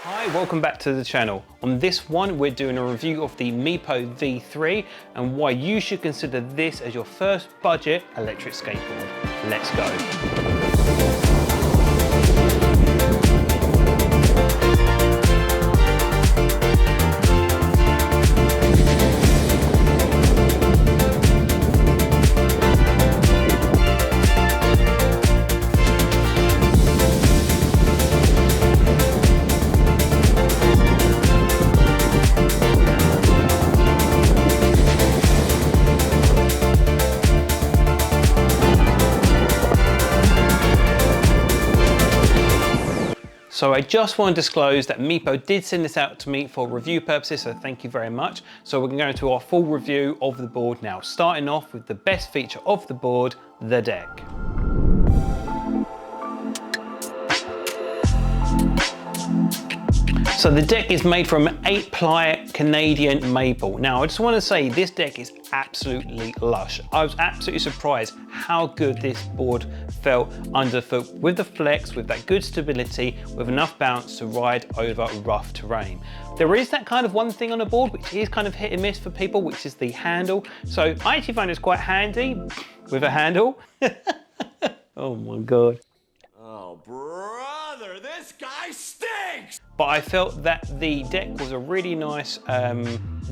Hi, welcome back to the channel. On this one, we're doing a review of the Meepo V3 and why you should consider this as your first budget electric skateboard. Let's go. So I just want to disclose that Meepo did send this out to me for review purposes, so thank you very much. So we're going to go into our full review of the board now, starting off with the best feature of the board, the deck. So the deck is made from 8-ply Canadian maple. Now I just want to say this deck is absolutely lush. I was absolutely surprised how good this board felt underfoot with the flex, with that good stability, with enough bounce to ride over rough terrain. There is that kind of one thing on the board which is kind of hit and miss for people, which is the handle. So I actually find it's quite handy with a handle. Oh my God. Oh brother, this guy stinks! But I felt that the deck was a really nice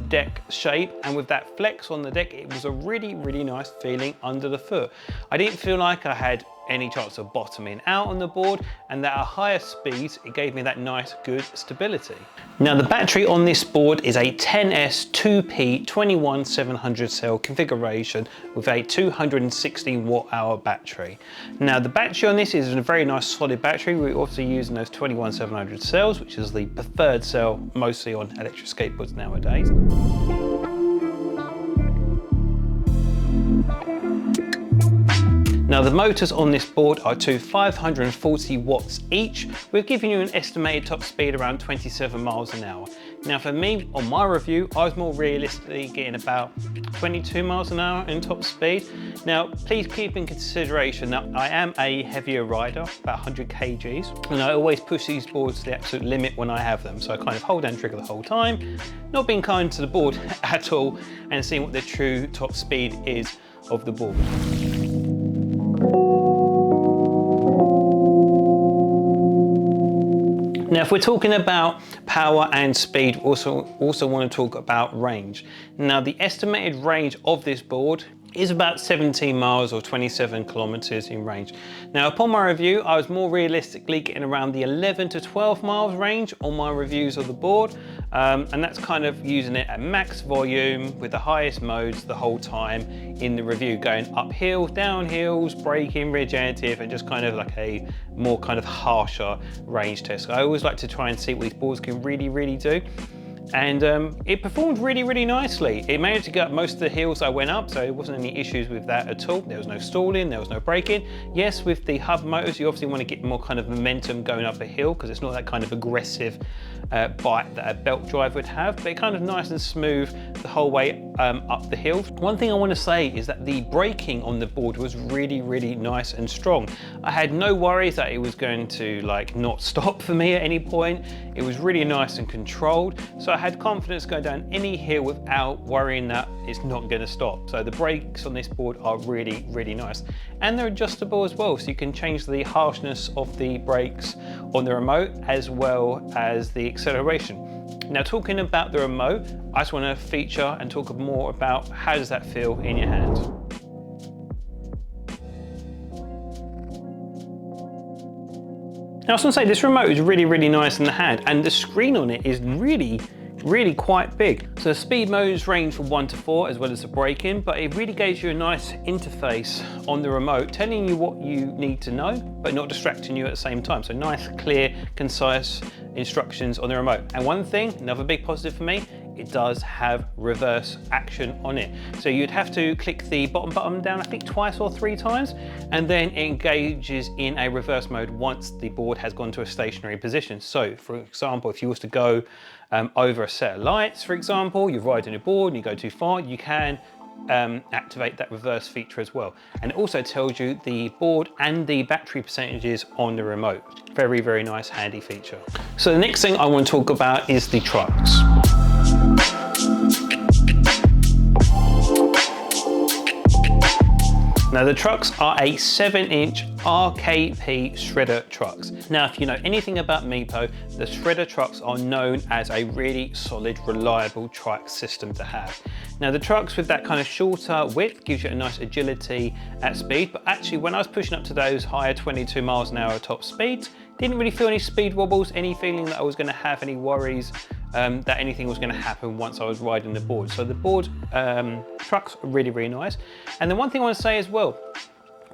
deck shape, and with that flex on the deck, it was a really nice feeling under the foot. I didn't feel like I had any chance of bottoming out on the board, and that at higher speeds, it gave me that nice, good stability. Now the battery on this board is a 10S 2P 21700 cell configuration with a 260 watt-hour battery. Now the battery on this is a very nice solid battery. We're also using those 21700 cells, which is the preferred cell mostly on electric skateboards nowadays. Now the motors on this board are to 540 watts each. We're giving you an estimated top speed around 27 miles an hour. Now for me, on my review, I was more realistically getting about 22 miles an hour in top speed. Now please keep in consideration that I am a heavier rider, about 100 kgs, and I always push these boards to the absolute limit when I have them. So I kind of hold down trigger the whole time, not being kind to the board at all, and seeing what the true top speed is of the board. Now, if we're talking about power and speed, also want to talk about range. Now, the estimated range of this board is about 17 miles or 27 kilometers in range. Now, upon my review, I was more realistically getting around the 11 to 12 miles range on my reviews of the board. And that's kind of using it at max volume with the highest modes the whole time in the review, going up hills, down hills, braking, regenerative, and just kind of like a more kind of harsher range test. I always like to try and see what these boards can really do. And it performed really nicely. It managed to get up most of the hills I went up, so there wasn't any issues with that at all. There was no stalling, there was no braking. Yes, with the hub motors, you obviously want to get more kind of momentum going up a hill because it's not that kind of aggressive bite that a belt drive would have, but it kind of nice and smooth the whole way up the hill. One thing I want to say is that the braking on the board was really nice and strong. I had no worries that it was going to like not stop for me at any point. It was really nice and controlled, so I had confidence going down any hill without worrying that it's not going to stop. So the brakes on this board are really nice, and they're adjustable as well, so you can change the harshness of the brakes on the remote as well as the acceleration. Now, talking about the remote, I just want to feature and talk more about how does that feel in your hands. Now I was going to say, this remote is really nice in the hand, and the screen on it is really quite big. So the speed modes range from 1 to 4 as well as the braking, but it really gives you a nice interface on the remote, telling you what you need to know, but not distracting you at the same time. So nice, clear, concise instructions on the remote. And one thing, another big positive for me, it does have reverse action on it. So you'd have to click the bottom button down, I think twice or 3 times, and then it engages in a reverse mode once the board has gone to a stationary position. So for example, if you was to go over a set of lights, for example, you're riding a board and you go too far, you can activate that reverse feature as well. And it also tells you the board and the battery percentages on the remote. Very, very nice, handy feature. So the next thing I want to talk about is the trucks. Now the trucks are a 7-inch RKP shredder trucks. Now if you know anything about Meepo, the shredder trucks are known as a really solid, reliable truck system to have. Now the trucks with that kind of shorter width gives you a nice agility at speed, but actually when I was pushing up to those higher 22 miles an hour top speeds, didn't really feel any speed wobbles, any feeling that I was going to have any worries that anything was going to happen once I was riding the board. So the board trucks are really, really nice. And the one thing I want to say as well,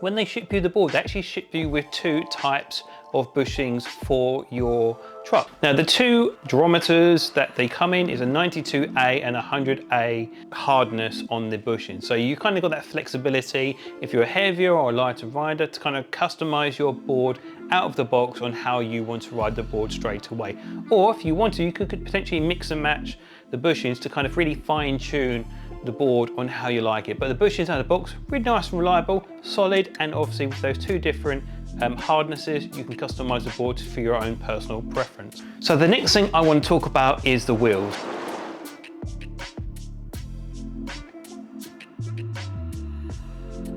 when they ship you the board, they actually ship you with 2 types of bushings for your truck. Now the 2 durometers that they come in is a 92A and 100A hardness on the bushing. So you kind of got that flexibility if you're a heavier or a lighter rider to kind of customize your board out of the box on how you want to ride the board straight away. Or if you want to, you could potentially mix and match the bushings to kind of really fine tune the board on how you like it. But the bushings out of the box, really nice and reliable, solid, and obviously with those 2 different hardnesses, you can customize the board for your own personal preference. So the next thing I want to talk about is the wheels.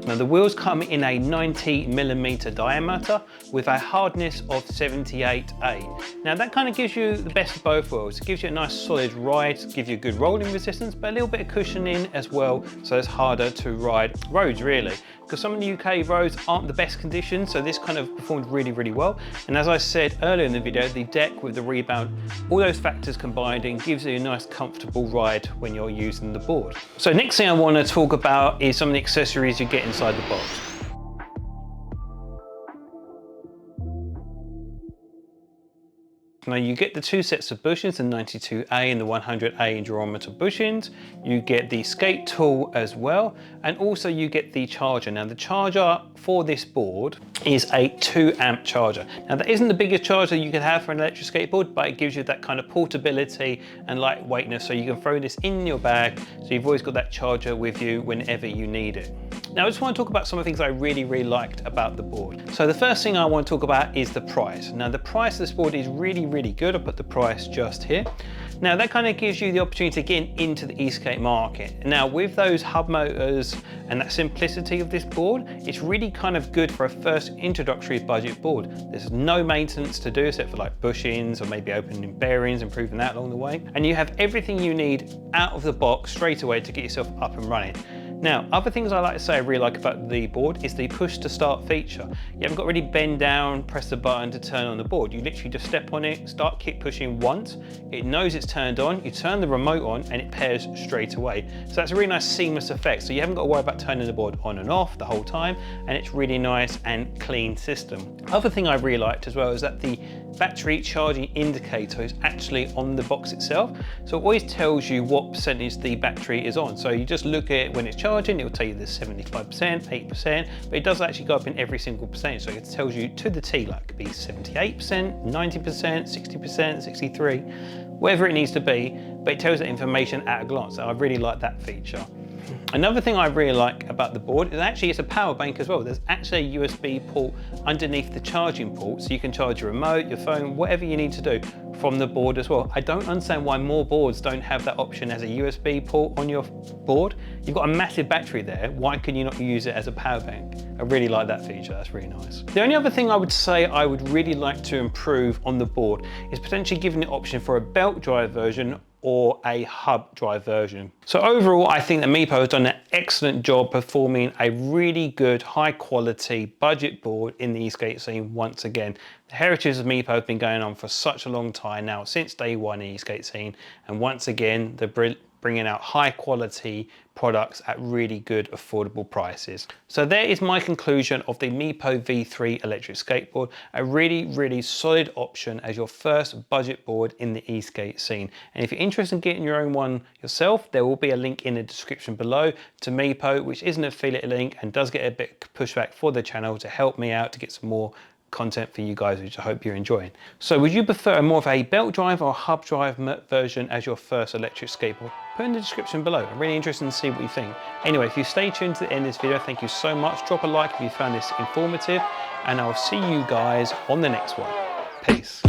Now the wheels come in a 90mm diameter with a hardness of 78A. Now that kind of gives you the best of both worlds. It gives you a nice solid ride, gives you good rolling resistance, but a little bit of cushioning as well, so it's harder to ride roads really. Because some of the UK roads aren't the best conditions, so this kind of performed really, really well. And as I said earlier in the video, the deck with the rebound, all those factors combined in gives you a nice comfortable ride when you're using the board. So next thing I want to talk about is some of the accessories you get inside the box. Now you get the 2 sets of bushings, the 92A and the 100A durometer bushings. You get the skate tool as well, and also you get the charger. Now the charger for this board is a 2 amp charger. Now that isn't the biggest charger you could have for an electric skateboard, but it gives you that kind of portability and lightweightness, so you can throw this in your bag, so you've always got that charger with you whenever you need it. Now I just want to talk about some of the things I really, really liked about the board. So the first thing I want to talk about is the price. Now the price of this board is really, really good. I'll put the price just here. Now that kind of gives you the opportunity to get into the e-skate market. Now with those hub motors and that simplicity of this board, it's really kind of good for a first introductory budget board. There's no maintenance to do except for like bushings or maybe opening bearings, improving that along the way. And you have everything you need out of the box straight away to get yourself up and running. Now, other things I like to say I really like about the board is the push to start feature. You haven't got to really bend down, press the button to turn on the board. You literally just step on it, start kick pushing once, it knows it's turned on, you turn the remote on and it pairs straight away. So that's a really nice seamless effect. So you haven't got to worry about turning the board on and off the whole time, and it's really nice and clean system. Other thing I really liked as well is that the battery charging indicator is actually on the box itself. So it always tells you what percentage the battery is on. So you just look at it when it's charging, it will tell you there's 75%, 8%, but it does actually go up in every single percentage. So it tells you to the T, like it could be 78%, 90%, 60%, 63, whatever it needs to be, but it tells that information at a glance. So I really like that feature. Another thing I really like about the board is actually it's a power bank as well. There's actually a USB port underneath the charging port, so you can charge your remote, your phone, whatever you need to do from the board as well. I don't understand why more boards don't have that option as a USB port on your board. You've got a massive battery there. Why can you not use it as a power bank? I really like that feature, that's really nice. The only other thing I would say I would really like to improve on the board is potentially giving the option for a belt drive version or a hub drive version. So overall, I think that Meepo has done an excellent job performing a really good, high quality budget board in the e-skate scene once again. The heritage of Meepo have been going on for such a long time now, since day one in the e-skate scene, and once again, they're bringing out high quality products at really good affordable prices. So there is my conclusion of the Meepo V3 electric skateboard, a really, really solid option as your first budget board in the e-skate scene. And if you're interested in getting your own one yourself, there will be a link in the description below to Meepo, which is an affiliate link and does get a bit pushback for the channel to help me out to get some more content for you guys, which I hope you're enjoying. So would you prefer more of a belt drive or hub drive version as your first electric skateboard? Put in the description below. I'm really interested to see what you think. Anyway, if you stay tuned to the end of this video, thank you so much. Drop a like if you found this informative, and I'll see you guys on the next one. Peace.